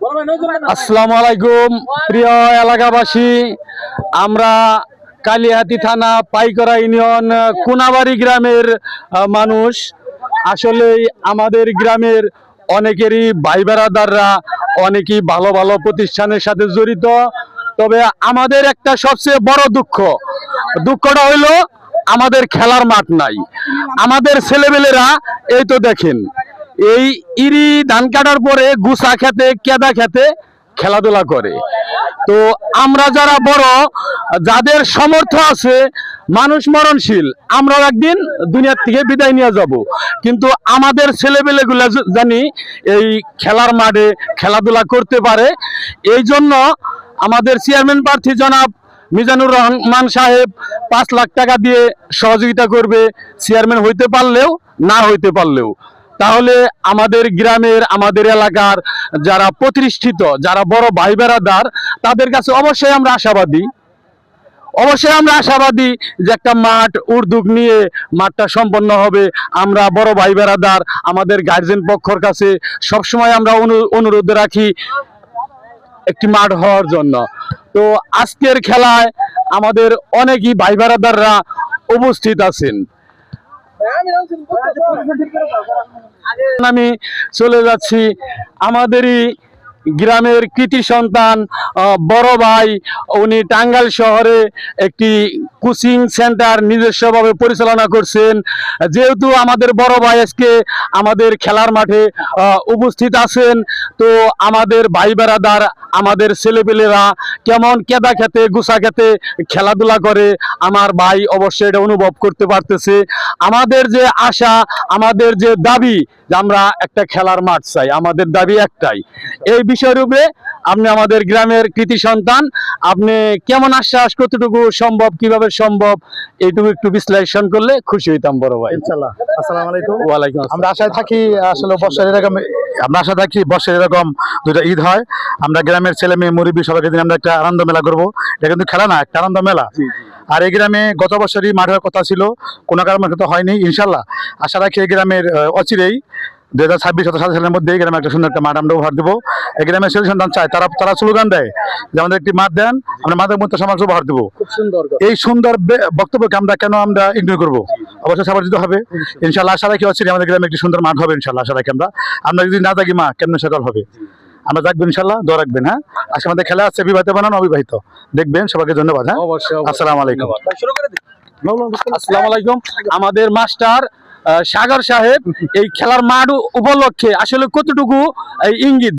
আসসালামু আলাইকুম প্রিয় এলাকাবাসী, আমরা কালিহাতি থানা পাইকরা ইউনিয়ন কোনাবাড়ি গ্রামের মানুষ। আসলেই আমাদের গ্রামের অনেকেরই ভাই বেড়াদাররা অনেকেই ভালো ভালো প্রতিষ্ঠানের সাথে জড়িত। তবে আমাদের একটা সবচেয়ে বড় দুঃখটা হইলো আমাদের খেলার মাঠ নাই। আমাদের ছেলেমেয়েরা এই তো দেখেন, এই ইরি ধান কাটার পরে গুছা খেতে কেদা খেতে খেলাধুলা করে। তো আমরা যারা বড়, যাদের সামর্থ্য আছে, মানুষ মরণশীল, আমরাও একদিন দুনিয়ার থেকে বিদায় নিয়ে যাব, কিন্তু আমাদের ছেলেপেলেগুলা জানি এই খেলার মাঠে খেলাধুলা করতে পারে। এই জন্য আমাদের চেয়ারম্যান প্রার্থী জনাব মিজানুর রহমান সাহেব 5 লাখ টাকা দিয়ে সহযোগিতা করবে, চেয়ারম্যান হইতে পারলেও না হইতে পারলেও। তাহলে আমাদের গ্রামের, আমাদের এলাকার যারা প্রতিষ্ঠিত, যারা বড় ভাই বেড়াদার, তাদের কাছে অবশ্যই আমরা আশাবাদী যে একটা মাঠ উদ্যোগ নিয়ে মাঠটা সম্পন্ন হবে। আমরা বড় ভাই বেড়াদার, আমাদের গার্জেন পক্ষের কাছে সবসময় আমরা অনুরোধ রাখি একটি মাঠ হওয়ার জন্য। তো আজকের খেলায় আমাদের অনেকই ভাই বেড়াদাররা উপস্থিত আছেন। আমি চলে যাচ্ছি আমাদেরই গ্রামের কৃতি সন্তান, বড় ভাই, উনি টাঙ্গাইল শহরে একটি কোচিং সেন্টার নিজস্বভাবে পরিচালনা করছেন। যেহেতু আমাদের বড় ভাই আজকে আমাদের খেলার মাঠে উপস্থিত আছেন, তো আমাদের ভাই বেড়াদার, আমাদের ছেলেপেলেরা কেমন কেদা খেতে গুছা খেতে খেলাধুলা করে আমার ভাই অবশ্যই এটা অনুভব করতে পারতেছে। আমাদের যে আশা, আমাদের যে দাবি যে আমরা একটা খেলার মাঠ চাই, আমাদের দাবি একটাই। এই বিষয়রূপে আপনি আমাদের গ্রামের কৃতি সন্তান, আপনি কেমন আশ্বাস, কতটুকু সম্ভব, কিভাবে সম্ভব, এইটুকু একটু বিশ্লেষণ করলে খুশি হইতাম বড় ভাই। ইনশাআল্লাহ। আসসালামু আলাইকুম। ওয়ালাইকুম আসসালাম। আমরা আশায় থাকি আসলে বছর এরকম দুইটা ঈদ হয়। আমরা গ্রামের ছেলে মেয়ে মুরব্বী সবাইকে দিন আমরা একটা আনন্দ মেলা করবো। এটা কিন্তু খেলা না, একটা আনন্দ মেলা। আর এই গ্রামে গত বছরই মাঠ হওয়ার কথা ছিল, কোনো কারণে তো হয়নি। ইনশাল্লাহ আশা রাখি এই গ্রামের অচিরেই 2026-27 সালের মধ্যে এই গ্রামে একটা সুন্দর একটা মাঠ আমরা উপহার দেবো। এই গ্রামের ছেলে সন্তান চায়, তারা স্লোগান দেয় যে আমাদের একটি মাঠ দেন, আমরা মাঠের মধ্যে সমাজ উপহার দেবো। এই সুন্দর বক্তব্যকে আমরা কেন ইগনোর করবো? অবশ্যই সবার দিতে হবে। ইনশাল্লাহ আশা রাখি অচিরে আমাদের গ্রামে একটি সুন্দর মাঠ হবে। ইনশাল্লাহ আশা রাখি আমরা যদি না থাকি মা কেমন সকাল হবে। আমরা থাকবো ইনশাল্লাহ, দোয়া রাখবেন। হ্যাঁ, আজকে আমাদের খেলা আছে বিবাহিত বানানো অবিবাহিত, দেখবেন। সবাইকে ধন্যবাদ। হ্যাঁ, আসসালামু আলাইকুম। আসসালামু আলাইকুম। আমাদের মাস্টার সাগর সাহেব এই খেলার মাঠ উপলক্ষে আসলে কতটুকু ইঙ্গিত